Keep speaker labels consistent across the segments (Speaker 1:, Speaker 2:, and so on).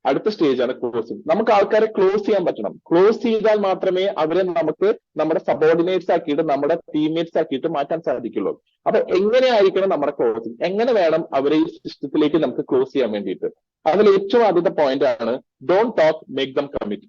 Speaker 1: അടുത്ത സ്റ്റേജാണ് ക്ലോസിംഗ്. നമുക്ക് ആൾക്കാരെ ക്ലോസ് ചെയ്യാൻ പറ്റണം. ക്ലോസ് ചെയ്താൽ മാത്രമേ അവരെ നമുക്ക് നമ്മുടെ സബോർഡിനേറ്റ്സ് ആക്കിയിട്ട് നമ്മുടെ ടീംമേറ്റ്സ് ആക്കിയിട്ട് മാറ്റാൻ സാധിക്കുള്ളൂ. അപ്പൊ എങ്ങനെയായിരിക്കണം നമ്മുടെ ക്ലോസിംഗ്, എങ്ങനെ വേണം അവരെ ഈ സിസ്റ്റത്തിലേക്ക് നമുക്ക് ക്ലോസ് ചെയ്യാൻ വേണ്ടിയിട്ട്? അതിൽ ഏറ്റവും ആദ്യത്തെ പോയിന്റ് ആണ് don't talk, make them commit.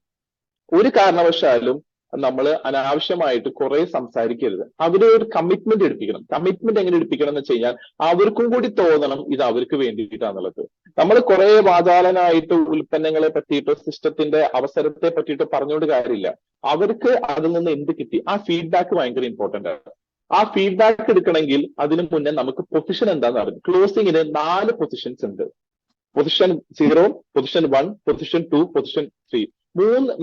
Speaker 1: ഒരു കാരണവശാലും നമ്മൾ അനാവശ്യമായിട്ട് കുറെ സംസാരിക്കരുത്. അവരെ ഒരു കമ്മിറ്റ്മെന്റ് എടുപ്പിക്കണം. കമ്മിറ്റ്മെന്റ് എങ്ങനെ എടുപ്പിക്കണം എന്ന് വെച്ച് കഴിഞ്ഞാൽ അവർക്കും കൂടി തോന്നണം ഇത് അവർക്ക് വേണ്ടിയിട്ടാന്നുള്ളത്. നമ്മൾ കുറെ വാചാലനായിട്ട് ഉൽപ്പന്നങ്ങളെ പറ്റിയിട്ടോ സിസ്റ്റത്തിന്റെ അവസരത്തെ പറ്റിയിട്ടോ പറഞ്ഞുകൊണ്ട് കാര്യമില്ല. അവർക്ക് അതിൽ നിന്ന് എന്ത് കിട്ടി, ആ ഫീഡ്ബാക്ക് ഭയങ്കര ഇമ്പോർട്ടന്റ് ആണ്. ആ ഫീഡ്ബാക്ക് എടുക്കണമെങ്കിൽ അതിനു മുന്നേ നമുക്ക് പൊസിഷൻ എന്താണെന്ന് അറിയാം. ക്ലോസിംഗിന് 4 പൊസിഷൻസ് ഉണ്ട്. Position 0, position 1, position 2, position 3.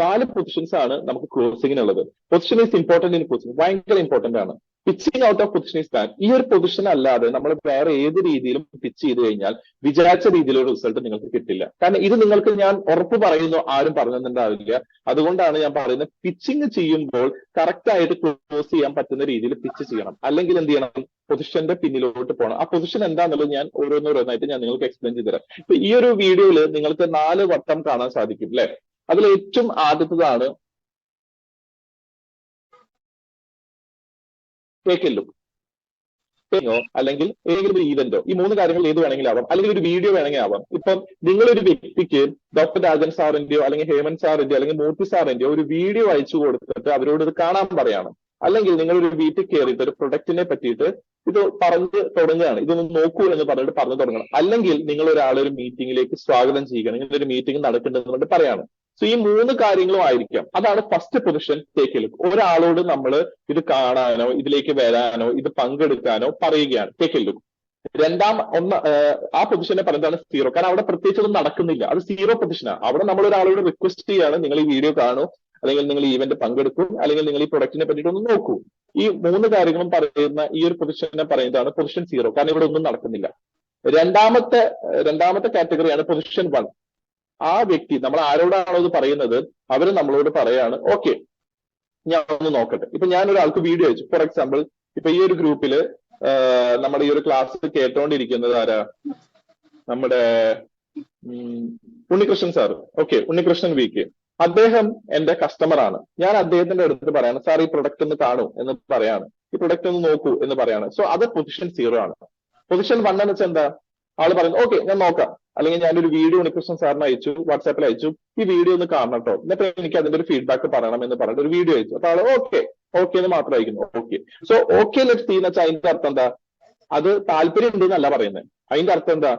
Speaker 1: 4 positions ആണ് നമുക്ക് ക്ലോസിംഗിനുള്ളത്. Position is important in closing, ഭയങ്കര ഇമ്പോർട്ടന്റ് ആണ്. Pitching out of position is bad. ഈ ഒരു പൊസിഷൻ അല്ലാതെ നമ്മൾ വേറെ ഏത് രീതിയിലും പിച്ച് ചെയ്ത് കഴിഞ്ഞാൽ വിചാരിച്ച രീതിയിലുള്ള റിസൾട്ട് നിങ്ങൾക്ക് കിട്ടില്ല. കാരണം ഇത് നിങ്ങൾക്ക് ഞാൻ ഉറപ്പ് പറയുന്നു ആരും പറഞ്ഞിട്ടുണ്ടാവില്ല. അതുകൊണ്ടാണ് ഞാൻ പറയുന്നത്, പിച്ചിങ് ചെയ്യുമ്പോൾ കറക്റ്റ് ആയിട്ട് ക്ലോസ് ചെയ്യാൻ പറ്റുന്ന രീതിയിൽ പിച്ച് ചെയ്യണം. അല്ലെങ്കിൽ എന്ത് ചെയ്യണം, പൊസിഷന്റെ പിന്നിലോട്ട് പോകണം. ആ പൊസിഷൻ എന്താണെന്നുള്ളത് ഞാൻ ഓരോന്നോരോന്നായിട്ട് ഞാൻ നിങ്ങൾക്ക് എക്സ്പ്ലെയിൻ ചെയ്ത് തരാം. ഇപ്പൊ ഈ ഒരു വീഡിയോയിൽ നിങ്ങൾക്ക് 4 വട്ടം കാണാൻ സാധിക്കും അല്ലെ. അതിൽ ഏറ്റവും ആദ്യത്തേതാണ് ടേക്ക് എ ലുക്ക്. അല്ലെങ്കിൽ ഏതെങ്കിലും ഒരു ഈവന്റോ, ഈ 3 കാര്യങ്ങൾ ഏത് വേണമെങ്കിലും ആവാം. അല്ലെങ്കിൽ ഒരു വീഡിയോ വേണമെങ്കിൽ ആവാം. ഇപ്പം നിങ്ങളൊരു വ്യക്തിക്ക് ഡോക്ടർ രാജൻ സാറിന്റെയോ അല്ലെങ്കിൽ ഹേമന്ത് സാറിന്റെയോ അല്ലെങ്കിൽ മൂർത്തി സാറിന്റെയോ ഒരു വീഡിയോ അയച്ചു കൊടുത്തിട്ട് അവരോട് ഇത് കാണാൻ പറയാണ്. അല്ലെങ്കിൽ നിങ്ങളൊരു വീട്ടിൽ കയറിയിട്ട് ഒരു പ്രൊഡക്റ്റിനെ പറ്റിയിട്ട് ഇത് പറഞ്ഞു തുടങ്ങുകയാണ്, ഇതൊന്ന് നോക്കൂ എന്ന് പറഞ്ഞിട്ട് പറഞ്ഞു തുടങ്ങണം. അല്ലെങ്കിൽ നിങ്ങൾ ഒരാളെ ഒരു മീറ്റിംഗിലേക്ക് സ്വാഗതം ചെയ്യുകയാണ്, ഇങ്ങനെ ഒരു മീറ്റിംഗ് നടക്കുന്നുണ്ടെന്ന് പറഞ്ഞിട്ട് പറയാണ്. സോ ഈ 3 കാര്യങ്ങളും ആയിരിക്കാം. അതാണ് first position, take A look. ഒരാളോട് നമ്മൾ ഇത് കാണാനോ ഇതിലേക്ക് വരാനോ ഇത് പങ്കെടുക്കാനോ പറയുകയാണ്, ടേക്ക് എ ലുക്ക്. ആ പൊസിഷനെ പറയുന്നതാണ് സീറോ. കാരണം അവിടെ പ്രത്യേകിച്ച് ഒന്നും നടക്കുന്നില്ല, അത് സീറോ പൊസിഷനാണ്. അവിടെ നമ്മൾ ഒരാളോട് റിക്വസ്റ്റ് ചെയ്യാണ്, നിങ്ങൾ ഈ വീഡിയോ കാണൂ, അല്ലെങ്കിൽ നിങ്ങൾ ഈ ഇവന്റ് പങ്കെടുക്കൂ, അല്ലെങ്കിൽ നിങ്ങൾ ഈ പ്രൊഡക്റ്റിനെ പറ്റിയിട്ട് ഒന്ന് നോക്കൂ. ഈ 3 കാര്യങ്ങളും പറയുന്ന ഈ ഒരു പൊസിഷനെ പറയുന്നതാണ് പൊസിഷൻ സീറോ. കാരണം ഇവിടെ ഒന്നും നടക്കുന്നില്ല. രണ്ടാമത്തെ കാറ്റഗറിയാണ് പൊസിഷൻ 1. ആ വ്യക്തി, നമ്മൾ ആരോടാണോ ഇത് പറയുന്നത്, അവര് നമ്മളോട് പറയാണ്, ഓക്കെ ഞാൻ ഒന്ന് നോക്കട്ടെ. ഇപ്പൊ ഞാൻ ഒരാൾക്ക് വീഡിയോ അയച്ചു. ഫോർ എക്സാമ്പിൾ, ഇപ്പൊ ഈ ഒരു ഗ്രൂപ്പില് നമ്മുടെ ഈ ഒരു ക്ലാസ് കേട്ടോണ്ടിരിക്കുന്നത് ആരാ, നമ്മുടെ Unnikrishnan sir. Okay, Unnikrishnan VK. അദ്ദേഹം എന്റെ കസ്റ്റമർ ആണ്. ഞാൻ അദ്ദേഹത്തിന്റെ അടുത്ത് പറയാണ്, സാർ ഈ പ്രൊഡക്റ്റ് ഒന്ന് കാണൂ എന്ന് പറയാണ്, ഈ പ്രൊഡക്റ്റ് ഒന്ന് നോക്കൂ എന്ന് പറയാണ്. സോ അത് പൊസിഷൻ 0 ആണ്. പൊസിഷൻ 1 എന്ന് വെച്ചാൽ എന്താ, ആള് പറയുന്നത് ഓക്കെ ഞാൻ നോക്കാം, അല്ലെങ്കിൽ ഞാനൊരു വീഡിയോ ഉണ്ണികൃഷ്ണൻ സാറിന് അയച്ചു, വാട്സാപ്പിൽ അയച്ചു, ഈ വീഡിയോ ഒന്ന് കാണണം കേട്ടോ, എന്നിട്ട് എനിക്ക് അതിന്റെ ഒരു ഫീഡ്ബാക്ക് പറയണം എന്ന് പറഞ്ഞിട്ട് ഒരു വീഡിയോ അയച്ചു. അപ്പൊ ആള് ഓക്കെ എന്ന് മാത്രം അയക്കുന്നു. Okay. So okay let's see എന്ന് വെച്ചാൽ അതിന്റെ അർത്ഥം എന്താ, അത് താല്പര്യം ഉണ്ടെന്നല്ല പറയുന്നത്. അതിന്റെ അർത്ഥം എന്താ,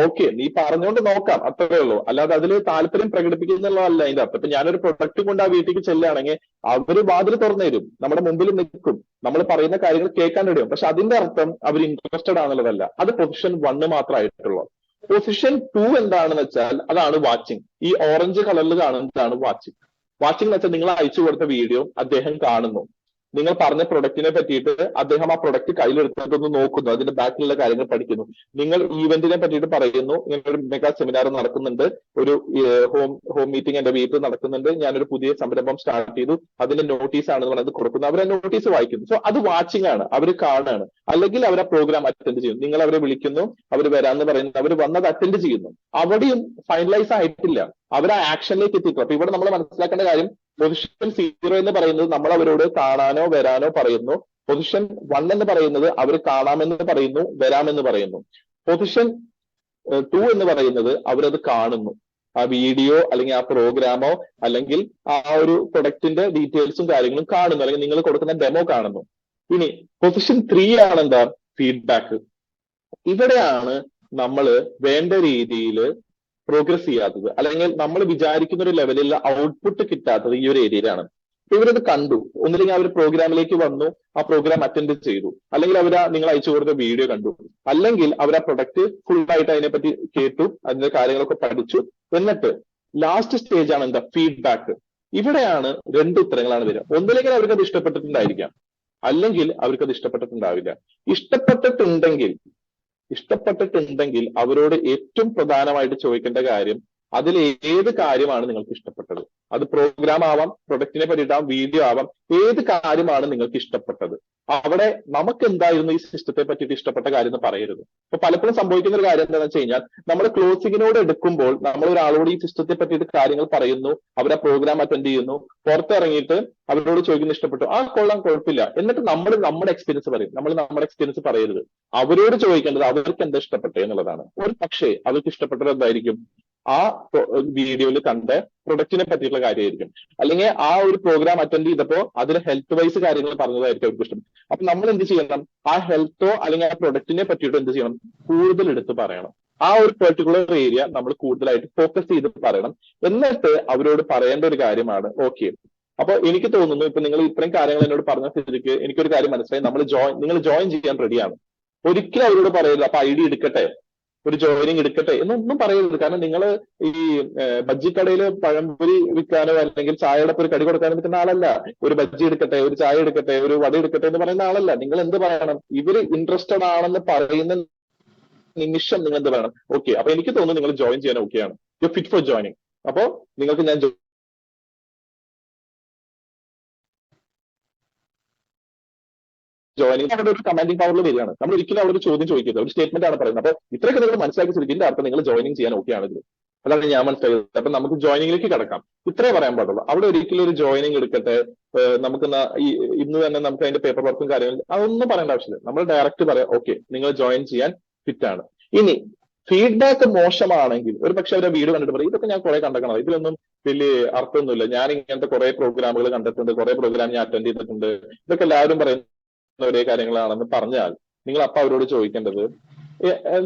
Speaker 1: ഓക്കെ നീ പറഞ്ഞുകൊണ്ട് നോക്കാം, അത്രേ ഉള്ളൂ. അല്ലാതെ അതിൽ താല്പര്യം പ്രകടിപ്പിക്കുന്നുള്ളതല്ല അതിന്റെ അർത്ഥം. ഇപ്പൊ ഞാനൊരു പ്രൊഡക്റ്റ് കൊണ്ട് ആ വീട്ടിലേക്ക് ചെല്ലുകയാണെങ്കിൽ അവര് വാതിൽ തുറന്നു തരും, നമ്മുടെ മുമ്പിൽ നിൽക്കും, നമ്മൾ പറയുന്ന കാര്യങ്ങൾ കേൾക്കാൻ ഇടയും. പക്ഷെ അതിന്റെ അർത്ഥം അവർ ഇൻട്രസ്റ്റഡ് ആണെന്നുള്ളതല്ല. അത് പൊസിഷൻ 1 മാത്രമായിട്ടുള്ളൂ. പൊസിഷൻ 2 എന്താണെന്ന് വെച്ചാൽ അതാണ് വാച്ചിങ്. ഈ ഓറഞ്ച് കളറിൽ കാണുന്നതാണ് വാച്ചിങ്. വാച്ചിങ് എന്ന് വെച്ചാൽ നിങ്ങൾ അയച്ചു കൊടുത്ത വീഡിയോ അദ്ദേഹം കാണുന്നു, നിങ്ങൾ പറഞ്ഞ പ്രൊഡക്റ്റിനെ പറ്റിയിട്ട് അദ്ദേഹം ആ പ്രൊഡക്റ്റ് കയ്യിലെടുത്തിട്ടൊന്ന് നോക്കുന്നു, അതിന്റെ ബാക്കിലുള്ള കാര്യങ്ങൾ പഠിക്കുന്നു. നിങ്ങൾ ഈവന്റിനെ പറ്റിയിട്ട് പറയുന്നു, ഇങ്ങനെ ഒരു മെഗാ സെമിനാർ നടക്കുന്നുണ്ട്, ഒരു ഹോം മീറ്റിംഗ് എന്റെ വീട്ടിൽ നടക്കുന്നുണ്ട്, ഞാനൊരു പുതിയ സംരംഭം സ്റ്റാർട്ട് ചെയ്തു, അതിന്റെ നോട്ടീസ് ആണെന്ന് പറയുന്നത് കൊടുക്കുന്നു. അവർ ആ നോട്ടീസ് വായിക്കുന്നു. സോ അത് വാച്ചിങ് ആണ്, അവർ കാണുകയാണ്. അല്ലെങ്കിൽ അവർ ആ പ്രോഗ്രാം അറ്റൻഡ് ചെയ്യുന്നു, നിങ്ങൾ അവരെ വിളിക്കുന്നു, അവർ വരാമെന്ന് പറയുന്നു, അവർ വന്നത് അറ്റൻഡ് ചെയ്യുന്നു. അവിടെയും ഫൈനലൈസ് ആയിട്ടില്ല, അവർ ആ ആക്ഷനിലേക്ക് എത്തിയിട്ടു. അപ്പൊ ഇവിടെ നമ്മൾ മനസ്സിലാക്കേണ്ട കാര്യം, പൊസിഷൻ 0 എന്ന് പറയുന്നത് നമ്മൾ അവരോട് കാണാനോ വരാനോ പറയുന്നു. പൊസിഷൻ 1 എന്ന് പറയുന്നത് അവർ കാണാമെന്ന് പറയുന്നു, വരാമെന്ന് പറയുന്നു. പൊസിഷൻ 2 എന്ന് പറയുന്നത് അവരത് കാണുന്നു, ആ വീഡിയോ അല്ലെങ്കിൽ ആ പ്രോഗ്രാമോ അല്ലെങ്കിൽ ആ ഒരു പ്രൊഡക്റ്റിന്റെ ഡീറ്റെയിൽസും കാര്യങ്ങളും കാണുന്നു, അല്ലെങ്കിൽ നിങ്ങൾ കൊടുക്കുന്ന ഡെമോ കാണുന്നു. ഇനി പൊസിഷൻ 3 ആണ് എന്താ, ഫീഡ്ബാക്ക്. ഇവിടെയാണ് നമ്മൾ വേണ്ട രീതിയിൽ പ്രോഗ്രസ് ചെയ്യാത്തത്, അല്ലെങ്കിൽ നമ്മൾ വിചാരിക്കുന്ന ഒരു ലെവലിലുള്ള ഔട്ട്പുട്ട് കിട്ടാത്തത് ഈ ഒരു ഏരിയയിലാണ്. ഇവരത് കണ്ടു, ഒന്നില്ലെങ്കിൽ അവർ പ്രോഗ്രാമിലേക്ക് വന്നു, ആ പ്രോഗ്രാം അറ്റൻഡ് ചെയ്തു, അല്ലെങ്കിൽ നിങ്ങൾ അയച്ചു കൊടുത്ത വീഡിയോ കണ്ടു, അല്ലെങ്കിൽ അവർ ആ പ്രൊഡക്റ്റ് ഫുൾ ആയിട്ട് അതിനെപ്പറ്റി കേട്ടു, അതിന്റെ കാര്യങ്ങളൊക്കെ പഠിച്ചു. എന്നിട്ട് ലാസ്റ്റ് സ്റ്റേജ് ആണ് എന്താ, ഫീഡ്ബാക്ക്. ഇവിടെയാണ് 2 ഉത്തരങ്ങളാണ് വരിക. ഒന്നില്ലെങ്കിൽ അവർക്കത് ഇഷ്ടപ്പെട്ടിട്ടുണ്ടായിരിക്കാം, അല്ലെങ്കിൽ അവർക്കത് ഇഷ്ടപ്പെട്ടിട്ടുണ്ടാവില്ല. ഇഷ്ടപ്പെട്ടിട്ടുണ്ടെങ്കിൽ അവരോട് ഏറ്റവും പ്രധാനമായിട്ട് ചോദിക്കേണ്ട കാര്യം, അതിൽ ഏത് കാര്യമാണ് നിങ്ങൾക്ക് ഇഷ്ടപ്പെട്ടത്. അത് പ്രോഗ്രാം ആവാം, പ്രൊഡക്റ്റിനെ പറ്റിയിട്ടാവാം, വീഡിയോ ആവാം, ഏത് കാര്യമാണ് നിങ്ങൾക്ക് ഇഷ്ടപ്പെട്ടത്. അവിടെ നമുക്ക് എന്തായിരുന്നു ഈ സിസ്റ്റത്തെ പറ്റിയിട്ട് ഇഷ്ടപ്പെട്ട കാര്യം എന്ന് പറയരുത്. അപ്പൊ പലപ്പോഴും സംഭവിക്കുന്ന ഒരു കാര്യം എന്താണെന്ന് വെച്ച് കഴിഞ്ഞാൽ നമ്മൾ ക്ലോസിങ്ങിനോട് എടുക്കുമ്പോൾ നമ്മൾ ഒരാളോട് ഈ സിസ്റ്റത്തെ പറ്റിയിട്ട് കാര്യങ്ങൾ പറയുന്നു, അവരെ പ്രോഗ്രാം അറ്റൻഡ് ചെയ്യുന്നു, പുറത്തിറങ്ങിയിട്ട് അവരോട് ചോദിക്കുന്ന ഇഷ്ടപ്പെട്ടു, ആ കൊള്ളാം കുഴപ്പമില്ല, എന്നിട്ട് നമ്മൾ നമ്മുടെ എക്സ്പീരിയൻസ് പറയും. നമ്മൾ നമ്മുടെ എക്സ്പീരിയൻസ് പറയരുത്. അവരോട് ചോദിക്കേണ്ടത് അവർക്ക് എന്താ ഇഷ്ടപ്പെട്ടെ എന്നുള്ളതാണ്. ഒരു പക്ഷേ അവർക്ക് ഇഷ്ടപ്പെട്ടത് എന്തായിരിക്കും, ആ വീഡിയോയിൽ കണ്ട പ്രൊഡക്റ്റിനെ പറ്റിയിട്ടുള്ള കാര്യമായിരിക്കും, അല്ലെങ്കിൽ ആ ഒരു പ്രോഗ്രാം അറ്റൻഡ് ചെയ്തപ്പോ അതിൽ ഹെൽത്ത് വൈസ് കാര്യങ്ങൾ പറഞ്ഞതായിരിക്കും അവർക്ക് ഇഷ്ടം. അപ്പൊ നമ്മൾ എന്ത് ചെയ്യണം, ആ ഹെൽത്തോ അല്ലെങ്കിൽ ആ പ്രൊഡക്റ്റിനെ പറ്റിയിട്ട് എന്ത് ചെയ്യണം, കൂടുതൽ എടുത്ത് പറയണം. ആ ഒരു പെർട്ടിക്കുലർ ഏരിയ നമ്മൾ കൂടുതലായിട്ട് ഫോക്കസ് ചെയ്ത് പറയണം. എന്നിട്ട് അവരോട് പറയേണ്ട ഒരു കാര്യമാണ്, ഓക്കെ, അപ്പൊ എനിക്ക് തോന്നുന്നു ഇപ്പൊ നിങ്ങൾ ഇത്രയും കാര്യങ്ങൾ എന്നോട് പറഞ്ഞ സ്ഥിതിക്ക് എനിക്കൊരു കാര്യം മനസ്സിലായി, നിങ്ങൾ ജോയിൻ ചെയ്യാൻ റെഡിയാണ്. ഒരിക്കലും അവരോട് പറയരുത് അപ്പൊ ഐഡി എടുക്കട്ടെ, ഒരു ജോയിനിങ് എടുക്കട്ടെ എന്നൊന്നും പറയരുത്. കാരണം നിങ്ങൾ ഈ ബജ്ജിക്കടയിൽ പഴംപൊരി വിൽക്കാനോ അല്ലെങ്കിൽ ചായയുടെ ഒരു കടി കൊടുക്കാനോ നിൽക്കുന്ന ആളല്ല. ഒരു ബജ്ജി എടുക്കട്ടെ, ഒരു ചായ എടുക്കട്ടെ, ഒരു വട എടുക്കട്ടെ എന്ന് പറയുന്ന ആളല്ല. നിങ്ങൾ എന്ത് പറയണം, ഇവര് ഇൻട്രസ്റ്റഡ് ആണെന്ന് പറയുന്ന നിമിഷം നിങ്ങൾ എന്ത് പറയണം, ഓക്കെ, അപ്പൊ എനിക്ക് തോന്നുന്നു നിങ്ങൾ ജോയിൻ ചെയ്യാൻ ഓക്കെയാണ്, യു ഫിറ്റ് ഫോർ ജോയിനിങ്, അപ്പൊ നിങ്ങൾക്ക് ഞാൻ ജോയിനിങ് അവിടെ ഒരു കമാൻഡിംഗ് പവറിൽ വരികയാണ്. നമ്മൾ ഒരിക്കലും അവിടെ ഒരു ചോദ്യം ചോദിക്കരുത്, ഒരു സ്റ്റേറ്റ്മെന്റ് ആണ് പറയുന്നത്. അപ്പൊ ഇത്രയൊക്കെ നിങ്ങൾ മനസ്സിലാക്കി ഇതിന്റെ അർത്ഥം നിങ്ങൾ ജോയിനിങ് ചെയ്യാൻ ഓക്കെ ആണെങ്കിൽ, അതാണ് ഞാൻ മനസ്സിലായത്. അപ്പൊ നമുക്ക് ജോയിനിങ്ങിലേക്ക് കിടക്കാം. ഇത്രേ പറയാൻ പാടുള്ളൂ. അവിടെ ഒരിക്കലും ഒരു ജോയിനിങ് എടുക്കട്ടെ, നമുക്ക് ഇന്ന് തന്നെ നമുക്ക് അതിന്റെ പേപ്പർ വർക്കും കാര്യങ്ങളും അതൊന്നും പറയേണ്ട ആവശ്യമില്ല. നമ്മൾ ഡയറക്റ്റ് പറയാം, ഓക്കെ, നിങ്ങൾ ജോയിൻ ചെയ്യാൻ ഫിറ്റ് ആണ്. ഇനി ഫീഡ്ബാക്ക് മോശമാണെങ്കിൽ ഒരു പക്ഷെ അവരെ വീഡിയോ കണ്ടിട്ട് പറയും, ഇതൊക്കെ ഞാൻ കുറെ കണ്ടേക്കണം, ഇതിലൊന്നും വലിയ അർത്ഥമൊന്നുമില്ല, ഞാൻ ഇങ്ങനത്തെ കുറെ പ്രോഗ്രാമുകൾ കണ്ടിട്ടുണ്ട്, കുറെ പ്രോഗ്രാം ഞാൻ അറ്റൻഡ് ചെയ്തിട്ടുണ്ട്, ഇതൊക്കെ എല്ലാവരും പറയുന്ന ഒരേ കാര്യങ്ങളാണെന്ന് പറഞ്ഞാൽ നിങ്ങൾ അപ്പൊ അവരോട് ചോദിക്കേണ്ടത്,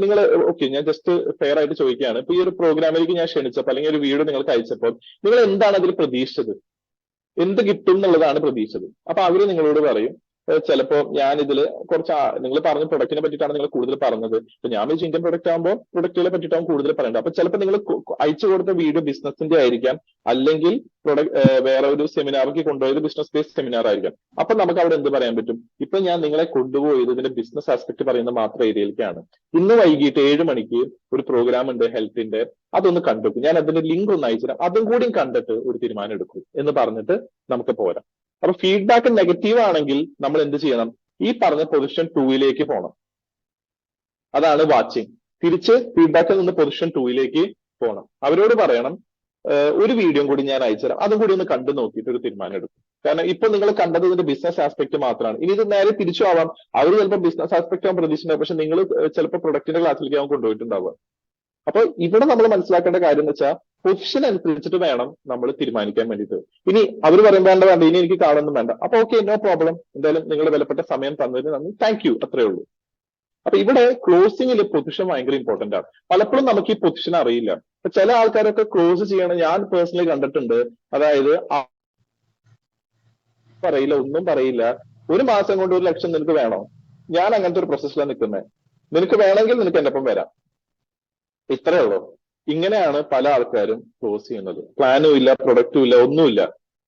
Speaker 1: നിങ്ങൾ ഓക്കെ, ഞാൻ ജസ്റ്റ് ഫെയർ ആയിട്ട് ചോദിക്കുകയാണ്, ഇപ്പൊ ഈ ഒരു പ്രോഗ്രാമിലേക്ക് ഞാൻ ക്ഷണിച്ചപ്പോൾ അല്ലെങ്കിൽ ഒരു വീഡിയോ നിങ്ങൾക്ക് അയച്ചപ്പോൾ നിങ്ങൾ എന്താണ് അതിൽ പ്രതീക്ഷിച്ചത്, എന്ത് കിട്ടും എന്നുള്ളതാണ് പ്രതീക്ഷിച്ചത്. അപ്പൊ അവര് നിങ്ങളോട് പറയും, ചിലപ്പോ ഞാൻ ഇതിൽ കുറച്ച് നിങ്ങൾ പറഞ്ഞ പ്രൊഡക്റ്റിനെ പറ്റിയിട്ടാണ് നിങ്ങൾ കൂടുതൽ പറഞ്ഞത്, ഇപ്പൊ ഞാൻ വെച്ച് ഇന്ത്യൻ പ്രൊഡക്റ്റ് ആകുമ്പോൾ പ്രൊഡക്റ്റുകളെ പറ്റിയിട്ടാവും കൂടുതൽ പറയേണ്ടത്. അപ്പൊ ചിലപ്പോൾ നിങ്ങൾ അയച്ചു കൊടുത്ത വീഡിയോ ബിസിനസിന്റെ ആയിരിക്കാം, അല്ലെങ്കിൽ വേറെ ഒരു സെമിനാർക്ക് കൊണ്ടുപോയത് ബിസിനസ് ബേസ്ഡ് സെമിനാർ ആയിരിക്കാം. അപ്പൊ നമുക്ക് അവിടെ എന്ത് പറയാൻ പറ്റും, ഇപ്പൊ ഞാൻ നിങ്ങളെ കൊണ്ടുപോയത് ഇതിന്റെ ബിസിനസ് ആസ്പെക്ട് പറയുന്ന മാത്രം ഏരിയയിലേക്കാണ്. ഇന്ന് വൈകിട്ട് 7 മണിക്ക് ഒരു പ്രോഗ്രാം ഉണ്ട് ഹെൽത്തിന്റെ, അതൊന്ന് കണ്ടെത്തും, ഞാൻ അതിന്റെ ലിങ്ക് ഒന്ന് അയച്ചുതരാം, അതും കൂടി കണ്ടിട്ട് ഒരു തീരുമാനം എടുക്കും എന്ന് പറഞ്ഞിട്ട് നമുക്ക് പോരാം. അപ്പൊ ഫീഡ്ബാക്ക് നെഗറ്റീവ് ആണെങ്കിൽ നമ്മൾ എന്ത് ചെയ്യണം, ഈ പറഞ്ഞ പൊസിഷൻ 2ലേക്ക് പോകണം. അതാണ് വാച്ചിങ്. തിരിച്ച് ഫീഡ്ബാക്കിൽ നിന്ന് പൊസിഷൻ 2ലേക്ക് പോകണം. അവരോട് പറയണം, ഒരു വീഡിയോ കൂടി ഞാൻ അയച്ചുതരാം, അതും കൂടി ഒന്ന് കണ്ടു നോക്കിയിട്ട് ഒരു തീരുമാനം എടുക്കും. കാരണം ഇപ്പൊ നിങ്ങൾ കണ്ടത് ഇതിന്റെ ബിസിനസ് ആസ്പെക്ട് മാത്രമാണ്. ഇനി ഇത് നേരെ തിരിച്ചു ആവാം, അവർ ചിലപ്പോൾ ബിസിനസ് ആസ്പെക്ട് ആവാൻ പ്രതീക്ഷിക്കുന്നത്, പക്ഷെ നിങ്ങൾ ചിലപ്പോൾ പ്രൊഡക്റ്റിന്റെ ക്ലാസ്സിലേക്ക് ആവാൻ കൊണ്ടുപോയിട്ടുണ്ടാവുക. അപ്പൊ ഇവിടെ നമ്മൾ മനസ്സിലാക്കേണ്ട കാര്യം എന്ന് വെച്ചാൽ പൊസിഷൻ അനുസരിച്ചിട്ട് വേണം നമ്മൾ തീരുമാനിക്കാൻ വേണ്ടിയിട്ട്. ഇനി അവർ പറയുമ്പോൾ വേണ്ട, ഇനി എനിക്ക് കാണുന്നു വേണ്ട, അപ്പൊ ഓക്കെ, നോ പ്രോബ്ലം, എന്തായാലും നിങ്ങളുടെ വിലപ്പെട്ട സമയം തന്നതിന് നന്ദി, താങ്ക് യു, അത്രേ ഉള്ളൂ. അപ്പൊ ഇവിടെ ക്ലോസിംഗിൽ പൊസിഷൻ ഭയങ്കര ഇമ്പോർട്ടന്റ് ആണ്. പലപ്പോഴും നമുക്ക് ഈ പൊസിഷൻ അറിയില്ല. അപ്പൊ ചില ആൾക്കാരൊക്കെ ക്ലോസ് ചെയ്യണം, ഞാൻ പേഴ്സണലി കണ്ടിട്ടുണ്ട്, അതായത് പറയില്ല, ഒന്നും പറയില്ല, 1 മാസം കൊണ്ട് 1 ലക്ഷം നിനക്ക് വേണോ, ഞാൻ അങ്ങനത്തെ ഒരു പ്രോസസ്സിലാണ് നിൽക്കുന്നത്, നിനക്ക് വേണമെങ്കിൽ നിനക്ക് എന്റെ ഒപ്പം വരാം, ഇത്രേ ഉള്ളൂ. ഇങ്ങനെയാണ് പല ആൾക്കാരും ക്ലോസ് ചെയ്യുന്നത്. പ്ലാനും ഇല്ല, പ്രൊഡക്റ്റും ഇല്ല, ഒന്നുമില്ല.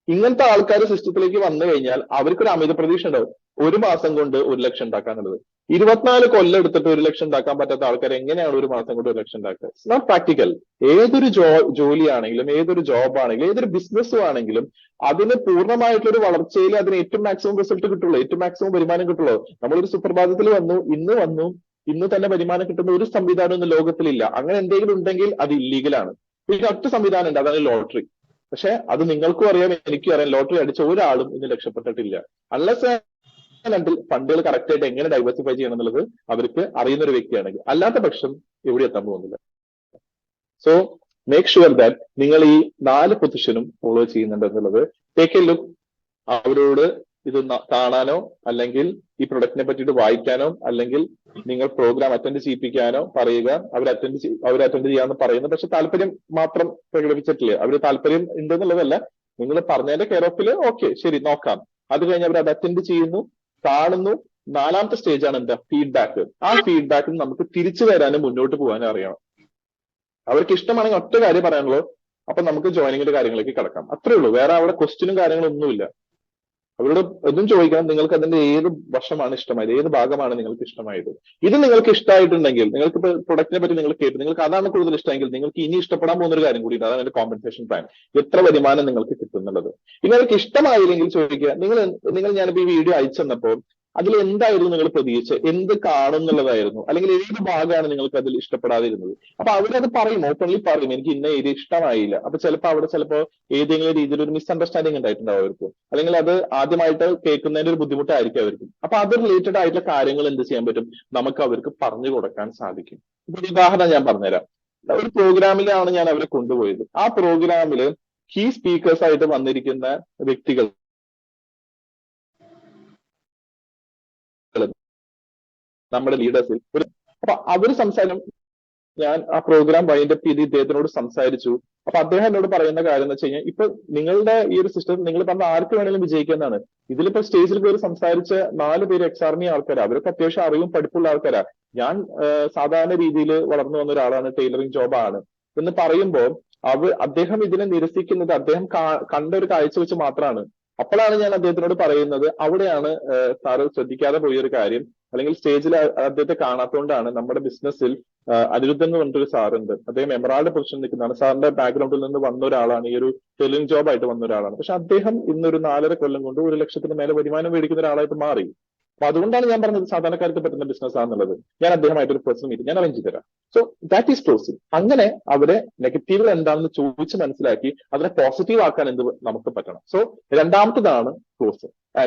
Speaker 1: ഇങ്ങനത്തെ ആൾക്കാർ സിസ്റ്റത്തിലേക്ക് വന്നു കഴിഞ്ഞാൽ അവർക്കൊരു അമിത പ്രതീക്ഷ ഉണ്ടാവും, 1 മാസം കൊണ്ട് 1 ലക്ഷം ഉണ്ടാക്കാനുള്ളത്. 24 കൊല്ലം എടുത്തിട്ട് 1 ലക്ഷം ഉണ്ടാക്കാൻ പറ്റാത്ത ആൾക്കാർ എങ്ങനെയാണ് 1 മാസം കൊണ്ട് 1 ലക്ഷം ഉണ്ടാക്കുക? It's not practical. ഏതൊരു ജോലിയാണെങ്കിലും, ഏതൊരു ജോബ് ആണെങ്കിലും, ഏതൊരു ബിസിനസ്സും ആണെങ്കിലും അതിന് പൂർണ്ണമായിട്ടുള്ള വളർച്ചയിൽ അതിന് ഏറ്റവും മാക്സിമം റിസൾട്ട് കിട്ടുള്ളൂ, ഏറ്റവും മാക്സിമം വരുമാനം കിട്ടുള്ളൂ. നമ്മളൊരു സുപ്രഭാതത്തിൽ വന്നു, ഇന്ന് തന്നെ വരുമാനം കിട്ടുന്ന ഒരു സംവിധാനം ഇന്ന് ലോകത്തിലില്ല. അങ്ങനെ എന്തെങ്കിലും ഉണ്ടെങ്കിൽ അത് ഇല്ലീഗലാണ്. പിന്നെ ഒറ്റ സംവിധാനം ഉണ്ട്, അതാണ് ലോട്ടറി. പക്ഷെ അത് നിങ്ങൾക്കും അറിയാം, എനിക്കും അറിയാം, ലോട്ടറി അടിച്ച ഒരാളും ഇന്ന് രക്ഷപ്പെട്ടിട്ടില്ല. അൺലെസ് ഫണ്ടുകൾ കറക്റ്റ് ആയിട്ട് എങ്ങനെ ഡൈവേഴ്സിഫൈ ചെയ്യണം എന്നുള്ളത് അവർക്ക് അറിയുന്ന ഒരു വ്യക്തിയാണെങ്കിൽ, അല്ലാത്ത പക്ഷം എവിടെ എത്താൻ പോകുന്നില്ല. സോ മേക്ക് ഷുവർ ദാറ്റ് നിങ്ങൾ ഈ 4 പൊസിഷനും ഫോളോ ചെയ്യുന്നുണ്ട് എന്നുള്ളത്. Take A look. അവരോട് ഇത് കാണാനോ അല്ലെങ്കിൽ ഈ പ്രൊഡക്റ്റിനെ പറ്റിയിട്ട് വായിക്കാനോ അല്ലെങ്കിൽ നിങ്ങൾ പ്രോഗ്രാം അറ്റൻഡ് ചെയ്യിപ്പിക്കാനോ പറയുക. അവർ അറ്റൻഡ് ചെയ്യാന്ന് പറയുന്നു, പക്ഷെ താല്പര്യം മാത്രം പ്രകടിപ്പിച്ചിട്ടില്ലേ, അവര് താല്പര്യം ഉണ്ടെന്നുള്ളതല്ല, നിങ്ങൾ പറഞ്ഞതിന്റെ കെയർ ഓഫില് ഓക്കെ ശരി നോക്കാം. അത് കഴിഞ്ഞ് അവർ അത് അറ്റൻഡ് ചെയ്യുന്നു, കാണുന്നു. 4ാമത്തെ സ്റ്റേജാണ് എന്താ, ഫീഡ്ബാക്ക്. ആ ഫീഡ്ബാക്കിൽ നമുക്ക് തിരിച്ചു വരാനും മുന്നോട്ട് പോകാനും അറിയണം. അവർക്ക് ഇഷ്ടമാണെങ്കിൽ ഒറ്റ കാര്യം പറയാനുള്ളൂ, അപ്പൊ നമുക്ക് ജോയിനിങ്ങിന്റെ കാര്യങ്ങളിലേക്ക് കിടക്കാം, അത്രേ ഉള്ളൂ. വേറെ അവിടെ ക്വസ്റ്റ്യനും കാര്യങ്ങളും ഒന്നുമില്ല. അവരോട് ഒന്നും ചോദിക്കണം, നിങ്ങൾക്ക് അതിന്റെ ഏത് വശമാണ് ഇഷ്ടമായത്, ഏത് ഭാഗമാണ് നിങ്ങൾക്ക് ഇഷ്ടമായത്. ഇത് നിങ്ങൾക്ക് ഇഷ്ടമായിട്ടുണ്ടെങ്കിൽ, നിങ്ങൾക്ക് ഇപ്പൊ പ്രൊഡക്റ്റിനെ പറ്റി നിങ്ങൾ കേട്ടു, നിങ്ങൾക്ക് അതാണ് കൂടുതൽ ഇഷ്ടമെങ്കിൽ നിങ്ങൾക്ക് ഇനി ഇഷ്ടപ്പെടാൻ പോകുന്ന ഒരു കാര്യം കൂടി, അതാണ് എന്റെ കോമ്പൻസേഷൻ പ്ലാൻ, എത്ര വരുമാനം നിങ്ങൾക്ക് കിട്ടുന്നുള്ളത്. ഇനി നിങ്ങൾക്ക് ഇഷ്ടമായില്ലെങ്കിൽ ചോദിക്കുക, ഞാനിപ്പോ ഈ വീഡിയോ അയച്ചു തന്നപ്പോൾ അതിൽ എന്തായിരുന്നു നിങ്ങൾ പ്രതീക്ഷിച്ചത്, എന്ത് കാണും എന്നുള്ളതായിരുന്നു, അല്ലെങ്കിൽ ഏത് ഭാഗമാണ് നിങ്ങൾക്ക് അതിൽ ഇഷ്ടപ്പെടാതിരുന്നത്. അപ്പൊ അവരത് പറയും, ഓപ്പൺലി പറയും, എനിക്ക് ഇന്ന ഏരിയ ഇഷ്ടമായില്ല. അപ്പൊ ചിലപ്പോൾ അവിടെ ചിലപ്പോൾ ഏതെങ്കിലും രീതിയിൽ ഒരു മിസ്അണ്ടർസ്റ്റാൻഡിങ് ഉണ്ടായിട്ടുണ്ടാവും അവർക്ക്, അല്ലെങ്കിൽ അത് ആദ്യമായിട്ട് കേൾക്കുന്നതിന്റെ ഒരു ബുദ്ധിമുട്ടായിരിക്കും അവർക്ക്. അപ്പൊ അത് റിലേറ്റഡ് ആയിട്ടുള്ള കാര്യങ്ങൾ എന്ത് ചെയ്യാൻ പറ്റും, നമുക്ക് അവർക്ക് പറഞ്ഞു കൊടുക്കാൻ സാധിക്കും. ഇപ്പൊ ഒരു ഉദാഹരണം ഞാൻ പറഞ്ഞുതരാം. ഒരു പ്രോഗ്രാമിലാണ് ഞാൻ അവരെ കൊണ്ടുപോയത്. ആ പ്രോഗ്രാമില് കീ സ്പീക്കേഴ്സ് ആയിട്ട് വന്നിരിക്കുന്ന വ്യക്തികൾ നമ്മുടെ ലീഡേഴ്സിൽ ഒരു, അപ്പൊ അവർ സംസാരം, ഞാൻ ആ പ്രോഗ്രാം വൈൻഡപ്പ് ചെയ്ത് ഇദ്ദേഹത്തിനോട് സംസാരിച്ചു. അപ്പൊ അദ്ദേഹം എന്നോട് പറയുന്ന കാര്യം എന്ന് വെച്ച് കഴിഞ്ഞാൽ, ഇപ്പൊ നിങ്ങളുടെ ഈ ഒരു സിസ്റ്റം നിങ്ങൾ പറഞ്ഞ ആർക്ക് വേണമെങ്കിലും വിജയിക്കുന്നതാണ്. ഇതിലിപ്പോ സ്റ്റേജിൽ കയറി സംസാരിച്ച 4 പേര് എക്സാർമി ആൾക്കാരാ, അവരൊക്കെ അത്യാവശ്യം അറിവും പഠിപ്പുള്ള ആൾക്കാരാ. ഞാൻ സാധാരണ രീതിയിൽ വളർന്നു വന്ന ഒരാളാണ്, ടൈലറിംഗ് ജോബാണ് എന്ന് പറയുമ്പോൾ അദ്ദേഹം ഇതിനെ നിരസിക്കുന്നത് അദ്ദേഹം കണ്ട ഒരു കാഴ്ച വെച്ച് മാത്രമാണ്. അപ്പോഴാണ് ഞാൻ അദ്ദേഹത്തിനോട് പറയുന്നത്, അവിടെയാണ് സാറ് ശ്രദ്ധിക്കാതെ പോയൊരു കാര്യം, അല്ലെങ്കിൽ സ്റ്റേജിൽ അദ്ദേഹത്തെ കാണാത്തതുകൊണ്ടാണ്. നമ്മുടെ ബിസിനസ്സിൽ അനിരുദ്ധൻ എന്ന് പറഞ്ഞിട്ടൊരു സാറുണ്ട്, അദ്ദേഹം എമറാൾഡ് പൊസിഷൻ നിൽക്കുന്നതാണ്. സാറിന്റെ ബാക്ക്ഗ്രൗണ്ടിൽ നിന്ന് വന്ന ഒരാളാണ്, ഈ ഒരു ടെലിംഗ് ജോബ് ആയിട്ട് വന്ന ഒരാളാണ്. പക്ഷെ അദ്ദേഹം ഇന്നൊരു 4.5 കൊല്ലം കൊണ്ട് 1 ലക്ഷത്തിന് മേലെ വരുമാനം മേടിക്കുന്ന ഒരാളായിട്ട് മാറി. അപ്പൊ അതുകൊണ്ടാണ് ഞാൻ പറഞ്ഞത് സാധാരണക്കാർക്ക് പറ്റുന്ന ബിസിനസ് ആണെന്നുള്ളത്. ഞാൻ അദ്ദേഹമായിട്ട് ഒരു പേഴ്സണൽ മീറ്റിംഗ് ഞാൻ അറേഞ്ച് ചെയ്ത് തരാം. So that is possible. അങ്ങനെ അവരെ നെഗറ്റീവുകൾ എന്താണെന്ന് ചോദിച്ച് മനസ്സിലാക്കി അതിനെ പോസിറ്റീവ് ആക്കാൻ എന്ത് നമുക്ക് പറ്റണം. സോ രണ്ടാമത്തതാണ് കോഴ്സ്.